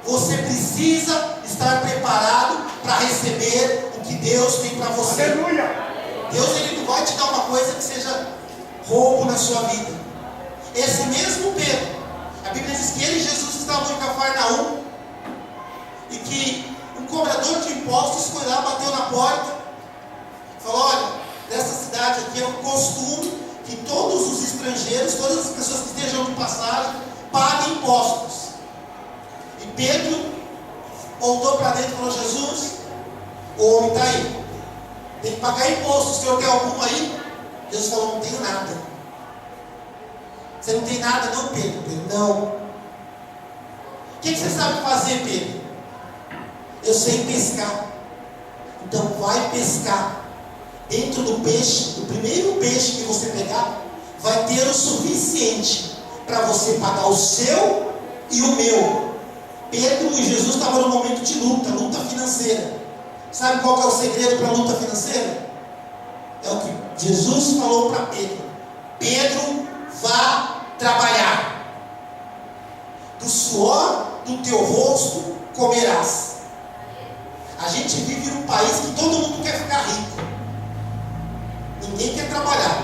Você precisa estar preparado para receber o que Deus tem para você. Aleluia. Deus, Ele não vai te dar uma coisa que seja roubo na sua vida. Esse mesmo Pedro, a Bíblia diz que ele e Jesus estavam em Cafarnaum, e que um cobrador de impostos foi lá, bateu na porta, falou: olha, nessa cidade aqui é um costume que todos os estrangeiros, todas as pessoas que estejam de passagem, paguem impostos. E Pedro voltou para dentro e falou: Jesus, o homem está aí, tem que pagar imposto, o senhor tem algum aí? Jesus falou: não tenho nada. Você não tem nada não, Pedro? Pedro, não. O que você sabe fazer, Pedro? Eu sei pescar. Então vai pescar. Dentro do peixe, do primeiro peixe que você pegar, vai ter o suficiente para você pagar o seu e o meu. Pedro e Jesus estavam num momento de luta financeira. Sabe qual que é o segredo para a luta financeira? É o que Jesus falou para Pedro: Pedro, vá trabalhar, do suor do teu rosto comerás. A gente vive num país que todo mundo quer ficar rico, ninguém quer trabalhar.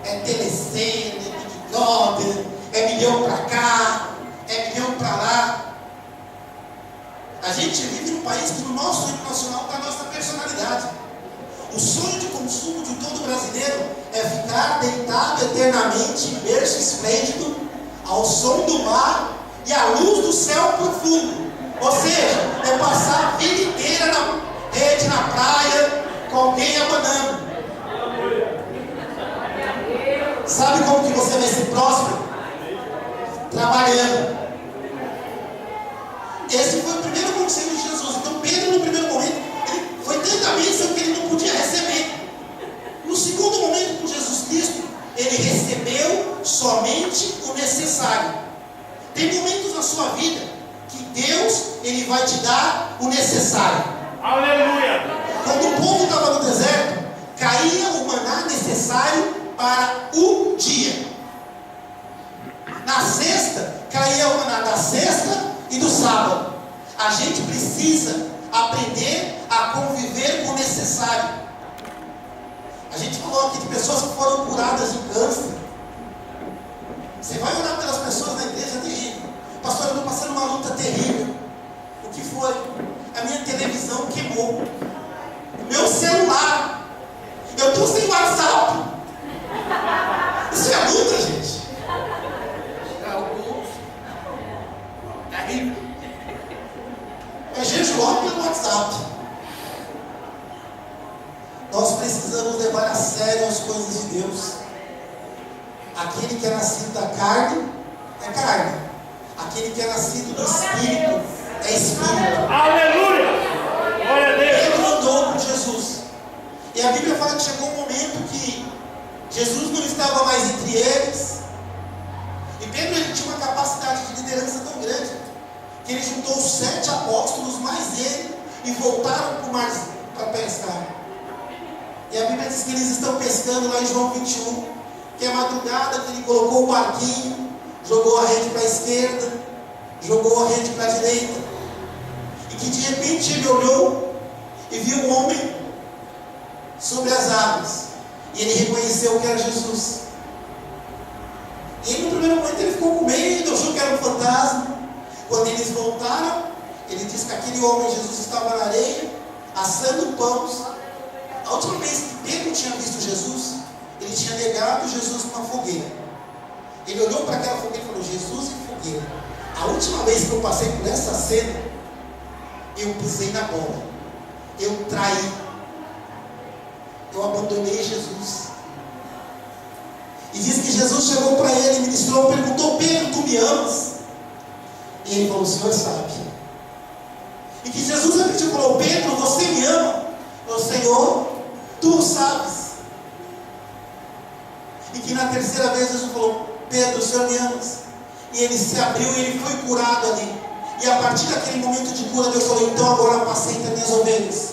É telecena, é Big Brother, é milhão para cá, é milhão para lá. A gente vive num país que no nosso hino nacional está a nossa personalidade. O sonho de consumo de todo brasileiro é ficar deitado eternamente em berço esplêndido, ao som do mar e à luz do céu profundo. Ou seja, é passar a vida inteira na rede, na praia, com alguém abanando. Sabe como que você vai ser próspero? Trabalhando. Esse foi o primeiro conselho de Jesus. Então Pedro, no primeiro momento, foi tanta bênção que ele não podia receber. No segundo momento, com Jesus Cristo, ele recebeu somente o necessário. Tem momentos na sua vida que Deus, Ele vai te dar o necessário. Aleluia. Quando o povo estava no deserto, caía o maná necessário para o dia. Na sexta, caía o maná da sexta e do sábado. A gente precisa aprender a conviver com o necessário. A gente falou aqui de pessoas que foram curadas de câncer. Você vai orar pelas pessoas na igreja, é terrível. Pastor, eu estou passando uma luta terrível. O que foi? A minha televisão queimou. O meu celular. Eu estou sem WhatsApp. Isso é luta, gente. É terrível. É jejuar pelo WhatsApp. Nós precisamos levar a sério as coisas de Deus. Aquele que é nascido da carne, é carne. Aquele que é nascido do Espírito, é Espírito. Aleluia. Glória a Deus. Pedro andou com Jesus. E a Bíblia fala que chegou um momento que Jesus não estava mais entre eles. E Pedro, ele tinha uma capacidade de liderança tão grande que ele juntou os 7 apóstolos, mais ele, e voltaram para o mar para pescar. E a Bíblia diz que eles estão pescando lá em João 21, que é madrugada, que ele colocou o barquinho, jogou a rede para a esquerda, jogou a rede para a direita, e que de repente ele olhou e viu um homem sobre as águas, e ele reconheceu que era Jesus. E no primeiro momento ele ficou com medo, achou que era um fantasma. Quando eles voltaram, ele disse que aquele homem, Jesus, estava na areia, assando pães. A última vez que Pedro tinha visto Jesus, ele tinha negado Jesus numa fogueira. Ele olhou para aquela fogueira e falou: Jesus e fogueira. A última vez que eu passei por essa cena, eu pisei na bola, eu traí, eu abandonei Jesus. E diz que Jesus chegou para ele, ministrou, perguntou: Pedro, tu me amas? E ele falou: o Senhor sabe. E que Jesus repetiu e falou: Pedro, você me ama? O Senhor, tu sabes. E que na terceira vez Jesus falou: Pedro, o Senhor me amas? E ele se abriu e ele foi curado ali. E a partir daquele momento de cura, Deus falou: então agora apacenta minhas ovelhas,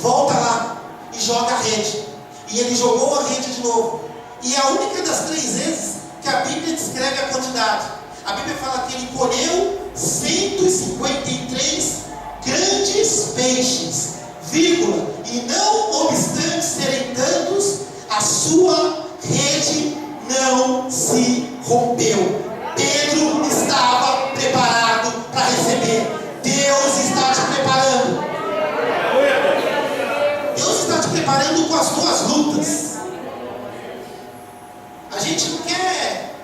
volta lá e joga a rede. E ele jogou a rede de novo. E é a única das 3 vezes que a Bíblia descreve a quantidade. A Bíblia fala que ele colheu 153 grandes peixes, vírgula, e não obstante serem tantos, a sua rede não se rompeu. Pedro estava preparado para receber. Deus está te preparando. Deus está te preparando com as tuas lutas. A gente não quer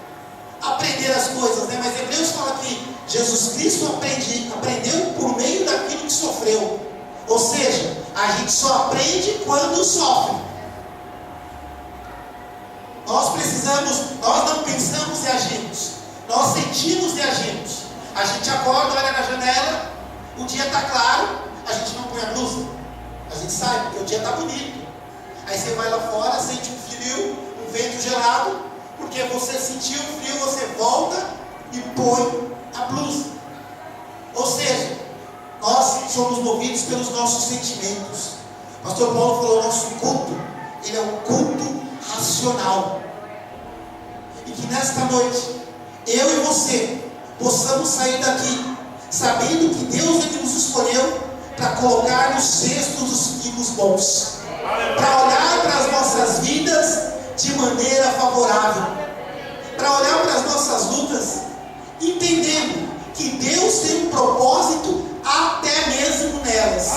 aprender as coisas, né? Mas Hebreus fala que Jesus Cristo aprendeu por meio daquilo que sofreu. Ou seja, a gente só aprende quando sofre. Nós não pensamos e agimos. Nós sentimos e agimos. A gente acorda, olha na janela, o dia está claro, a gente não põe a blusa. A gente sai, porque o dia está bonito. Aí você vai lá fora, sente um frio, um vento gelado, porque você sentiu o frio, você volta e põe a blusa. Ou seja, nós somos movidos pelos nossos sentimentos. O pastor Paulo falou: nosso culto, ele é um culto racional. E que nesta noite, eu e você possamos sair daqui sabendo que Deus ele nos escolheu para colocar no cesto dos filhos bons, para olhar para as nossas vidas de maneira favorável, para olhar para as nossas lutas entendendo que Deus tem um propósito até mesmo nelas,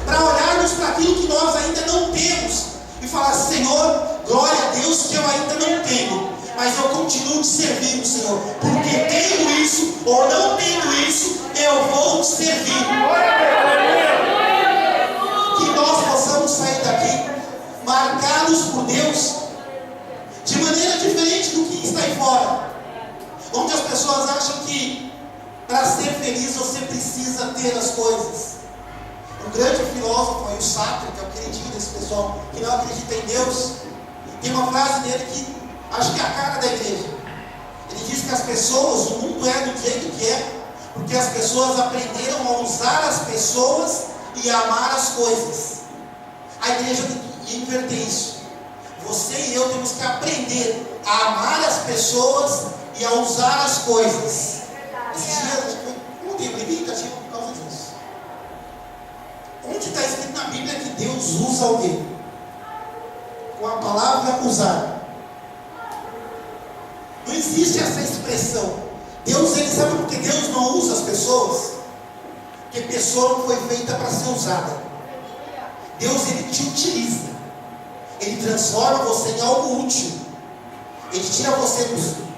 para olharmos para aquilo que nós ainda não temos e falar: Senhor, glória a Deus que eu ainda não tenho, mas eu continuo te servindo, Senhor, porque tendo isso ou não tendo isso, eu vou te servir. Que nós possamos sair daqui marcados por Deus de maneira diferente do que está aí fora, onde as pessoas acham que para ser feliz você precisa ter as coisas. Um grande filósofo, o Sartre, que é o queridinho desse pessoal que não acredita em Deus, tem uma frase dele que acho que é a cara da igreja. Ele diz que as pessoas, o mundo é do jeito que é, porque as pessoas aprenderam a usar as pessoas e a amar as coisas. A igreja tem que inverter isso. Você e eu temos que aprender a amar as pessoas e a usar as coisas. Esses dias, ontem eu briguei cativa por causa disso. Onde está escrito na Bíblia que Deus usa alguém? Com a palavra usar. Não existe essa expressão. Deus, ele sabe por que Deus não usa as pessoas? Porque pessoa não foi feita para ser usada. Deus, ele te utiliza. Ele transforma você em algo útil. Ele tira você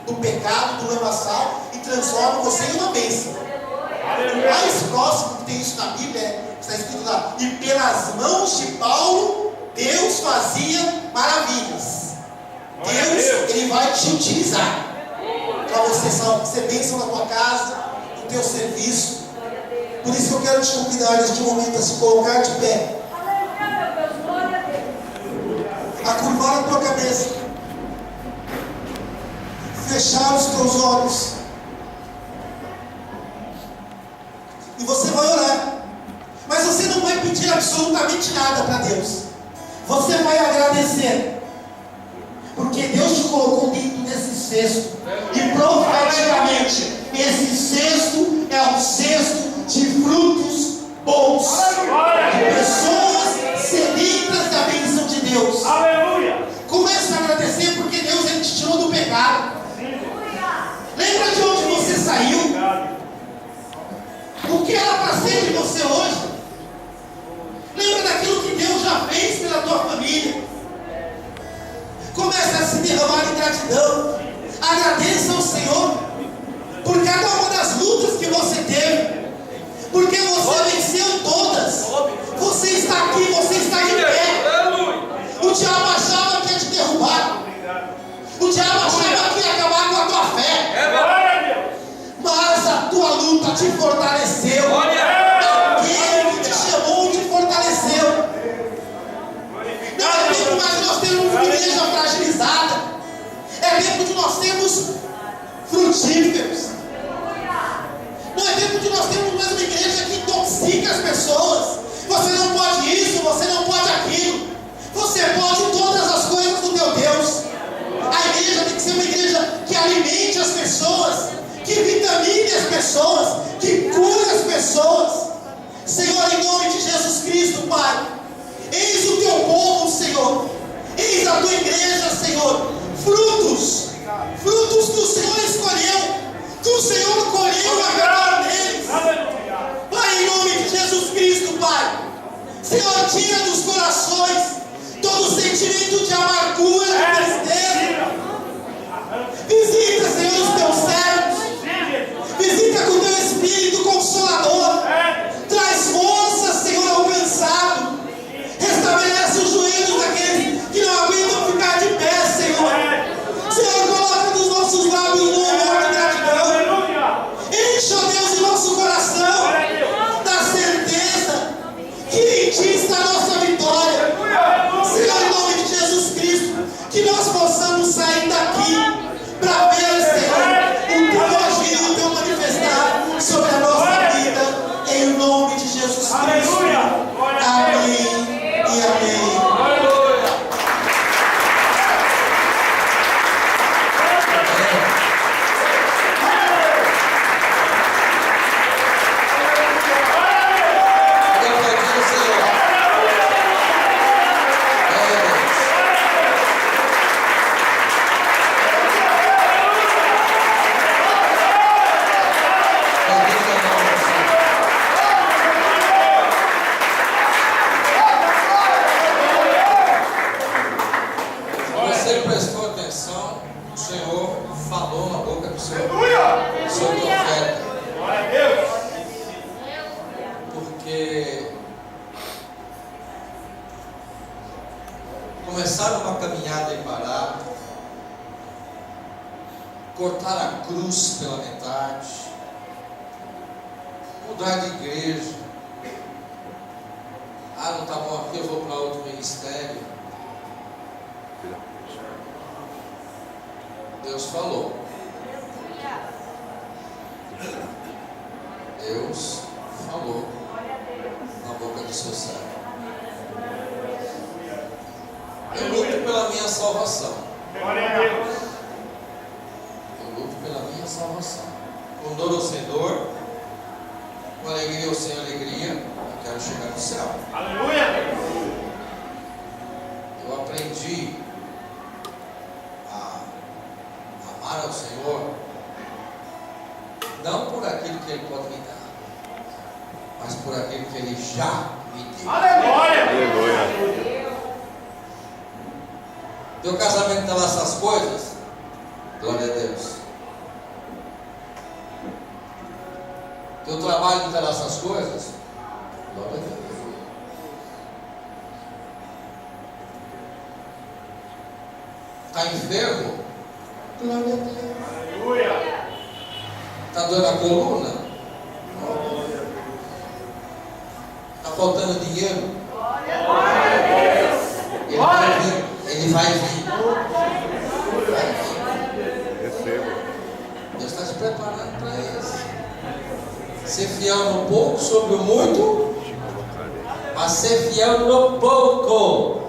do pecado, do lamaçal e transforma você em uma bênção. O mais próximo que tem isso na Bíblia está escrito lá: e pelas mãos de Paulo Deus fazia maravilhas. Deus, ele vai te utilizar para você ser bênção na tua casa, no teu serviço. Por isso eu quero te convidar neste momento a se colocar de pé, a curvar a tua cabeça, fechar os teus olhos, e você vai orar. Mas você não vai pedir absolutamente nada para Deus. Você vai agradecer, porque Deus te colocou dentro desse cesto, e profeticamente Esse cesto é um cesto de frutos bons, de pessoas sedentas da bênção de Deus. Aleluia. Comece a agradecer porque Deus ele te tirou do pecado. Lembra de onde você saiu? O que era para ser de você hoje? Lembra daquilo que Deus já fez pela tua família? Comece a se derramar em gratidão. Agradeça ao Senhor por cada uma das lutas que você teve, porque você venceu todas. Você está aqui, você está em pé. O diabo achava que ia te derrubar. O diabo achava que ia acabar com a tua fé. Mas a tua luta te fortaleceu. Aquele que te chamou te fortaleceu. Não é tempo mais de nós termos uma igreja fragilizada. É tempo de nós sermos frutíferos. Não é tempo de nós termos mais uma igreja que intoxica as pessoas. Você não pode isso, você não pode aquilo. Você pode todas as coisas do teu Deus. A igreja tem que ser uma igreja que alimente as pessoas, que vitamine as pessoas, que cure as pessoas. Senhor, em nome de Jesus Cristo, Pai, eis o teu povo, Senhor. Eis a tua igreja, Senhor. Frutos que o Senhor escolheu, que o Senhor colheu a cada um deles. Pai, em nome de Jesus Cristo, Pai, Senhor, tira dos corações todo sentimento de amargura, de tristeza. Visita, Senhor, os teus servos. Visita com o teu Espírito Consolador. Traz força, Senhor, ao cansado. Restabelece os joelhos daqueles que não aguentam ficar de pé, Senhor. Senhor, coloca nos nossos lábios um amor de gratidão. Enche, ó Deus, o nosso coração da certeza que em Ti está a nossa vitória. Senhor, em nome de Jesus Cristo, que nós possamos sair daqui para ver, Senhor, o Teu agir e o Teu manifestar sobre a nossa vida, em nome de Jesus Cristo. Amém e amém. Você prestou atenção, o Senhor falou na boca do seu profeta. Porque começaram uma caminhada em parar, cortar a cruz pela metade, mudar de igreja. Ah, não está bom aqui, eu vou para outro ministério. Deus falou. Deus falou na boca do seu servo. Eu luto pela minha salvação. Eu luto pela minha salvação. Com dor ou sem dor, com alegria ou sem alegria, eu quero chegar no céu. Aleluia. Eu aprendi a amar ao Senhor, não por aquilo que Ele pode me dar, mas por aquilo que Ele já me deu. Aleluia. Teu casamento está lá essas coisas? Glória a Deus. Teu trabalho não está lá essas coisas? Glória a Deus. Está enfermo? Glória a Deus. Aleluia. Está doendo a coluna? Está faltando dinheiro? Ele vai vir. Ele vai vir. Deus está se preparando para isso. Ser fiel no pouco sobre o muito, mas ser fiel no pouco.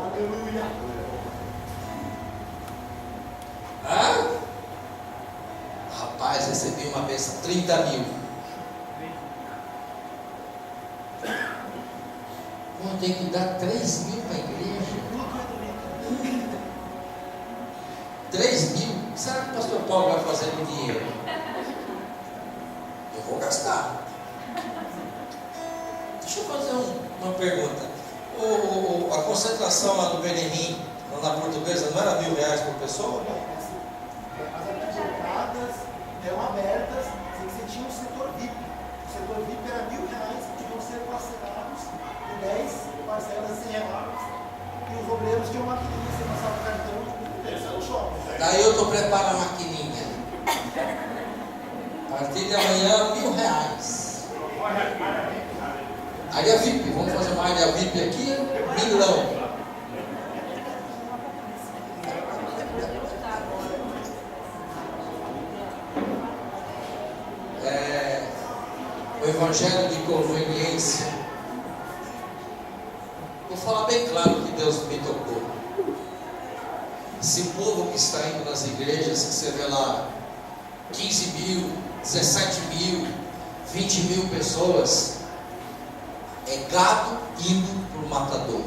Rapaz, recebi uma bênção 30 mil. Pô, tem que dar 3 mil para a igreja. 3 mil? Será que o pastor Paulo vai fazer com dinheiro? Eu vou gastar. Deixa eu fazer uma pergunta. A concentração lá no Benerim, lá na Portuguesa, não era R$1.000 por pessoa? As arquibancadas eram abertas, você tinha um setor VIP. O setor VIP era R$1.000 que podiam ser parcelados em 10 parcelas de R$100. E os obreiros tinham uma maquininha, você passava o cartão e era o shopping. Daí eu estou preparando a maquininha. A partir de amanhã, R$1.000. Área VIP, vamos fazer uma área VIP aqui, milão. O Evangelho de conveniência. Vou falar bem claro que Deus me tocou. Esse povo que está indo nas igrejas, que você vê lá 15 mil, 17 mil, 20 mil pessoas, é gado indo para o matador.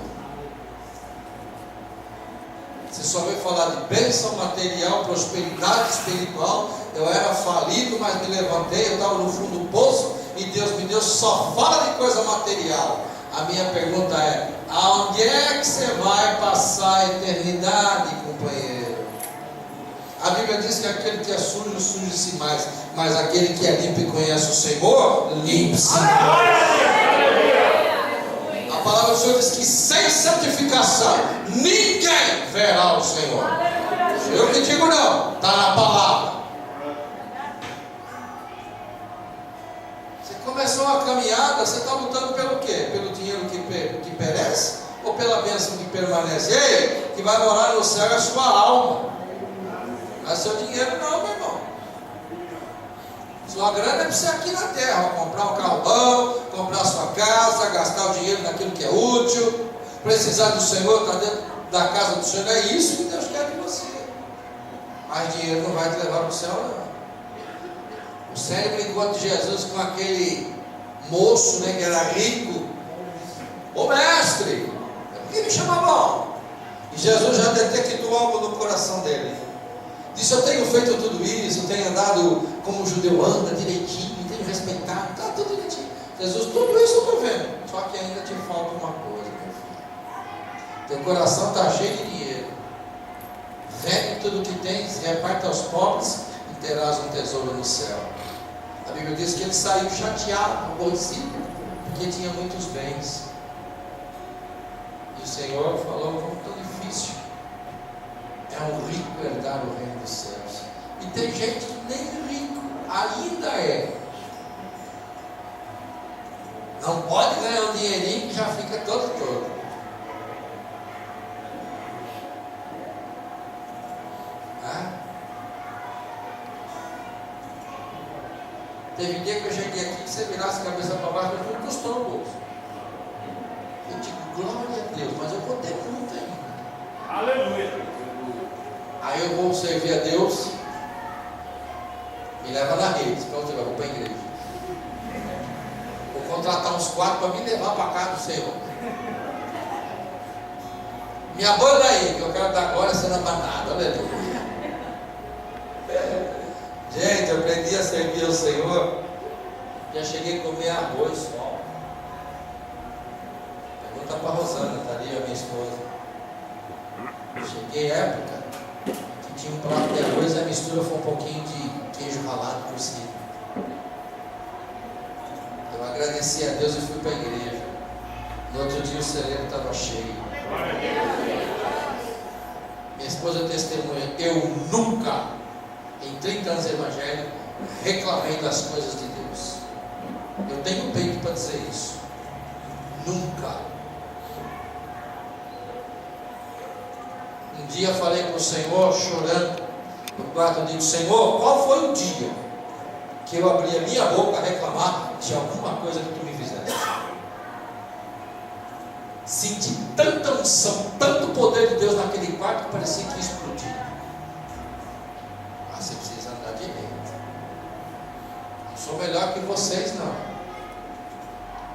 Você só veio falar de bênção material, prosperidade espiritual. Eu era falido, mas me levantei, eu estava no fundo do poço e Deus me deu. Só fala de coisa material. A minha pergunta é: aonde é que você vai passar a eternidade, companheiro? A Bíblia diz que aquele que é sujo, suje-se mais, mas aquele que é limpo e conhece o Senhor, limpe-se. A palavra do Senhor diz que sem santificação ninguém verá o Senhor. Eu que digo não, está na palavra. Você começou a caminhada, você está lutando pelo quê? Pelo dinheiro que perece ou pela bênção que permanece? Ei, que vai morar no céu é a sua alma. Não é seu dinheiro não, meu irmão. Sua grana é para você aqui na terra, comprar um carro bom, comprar sua casa, gastar o dinheiro naquilo que é útil, precisar do Senhor, estar dentro da casa do Senhor. É isso que Deus quer de você. Mas dinheiro não vai te levar para o céu, não. O cérebro enquanto Jesus com aquele moço, né, que era rico. Ô mestre, por que me chamava? E Jesus já detectou algo no coração dele. Disse: eu tenho feito tudo isso, tenho andado como o judeu anda, direitinho, tenho respeitado, está tudo direitinho. Jesus, tudo isso eu estou vendo, só que ainda te falta uma coisa, meu filho. Teu coração está cheio de dinheiro. Vende tudo que tens, reparte aos pobres e terás um tesouro no céu. A Bíblia diz que ele saiu chateado, aborrecido, porque tinha muitos bens. E o Senhor falou: como tão difícil é um rico herdar o reino dos céus. E tem gente que nem rico ainda é. Não pode ganhar um dinheirinho que já fica todo. Teve dia que eu cheguei aqui, que você virasse a cabeça para baixo, mas não custou no bolso. Eu digo: glória a Deus, mas eu vou ter muito ainda. Aleluia. Aí eu vou servir a Deus, me leva na rede, para onde eu vou para a igreja. Vou contratar uns 4 para me levar para a casa do Senhor. Me abanda aí, que eu quero dar glória sendo abanado, aleluia. Gente, eu aprendi a servir ao Senhor, já cheguei a comer arroz só. Pergunta para a Rosana, está ali a minha esposa. Cheguei época que tinha um prato de arroz e a mistura foi um pouquinho de queijo ralado por cima. Eu agradeci a Deus e fui para a igreja. No outro dia o celeiro estava cheio. Minha esposa testemunha: eu nunca, em 30 anos de evangelho, reclamei das coisas de Deus. Eu tenho peito para dizer isso. Nunca. Um dia falei com o Senhor, chorando no quarto, eu digo: Senhor, qual foi o dia que eu abri a minha boca a reclamar de alguma coisa que tu me fizeste? Senti tanta unção, tanto poder de Deus naquele quarto que parecia que ia explodir. Mas você precisa andar direito. sou melhor que vocês, não.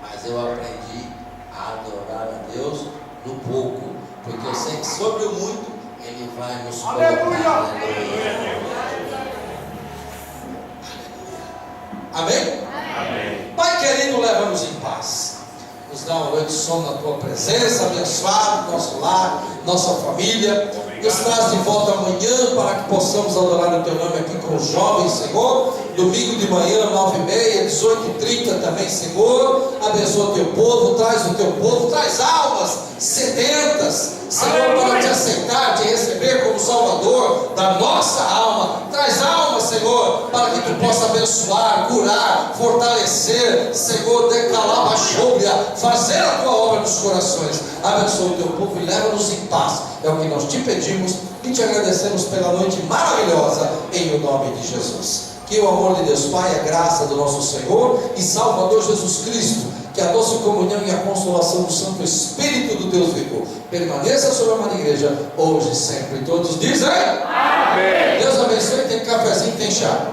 Mas eu aprendi a adorar a Deus no pouco, porque eu sei que sobre o muito Ele vai nos colocar. Aleluia. Amém? Amém. Pai querido, leva-nos em paz. Nos dá uma noite de sono na Tua presença, abençoado nosso lar, nossa família. Nos traz de volta amanhã para que possamos adorar o Teu nome aqui com os jovens, Senhor. Domingo de manhã, 9h30, 18h30 também, Senhor. Abençoa o Teu povo, traz o Teu povo, traz almas sedentas, Senhor, para te aceitar, te receber como Salvador da nossa alma. Traz almas, Senhor, para que Tu possa abençoar, curar, fortalecer, Senhor, decalar a chobria, fazer a Tua obra nos corações. Abençoa o Teu povo e leva-nos em paz. É o que nós te pedimos e te agradecemos pela noite maravilhosa, em o nome de Jesus. Que o amor de Deus Pai, a graça do nosso Senhor e Salvador Jesus Cristo, que a doce comunhão e a consolação do Santo Espírito do Deus vivo permaneça sobre a amada igreja, hoje e sempre. Todos dizem amém. Deus abençoe. Tem cafezinho, tem chá.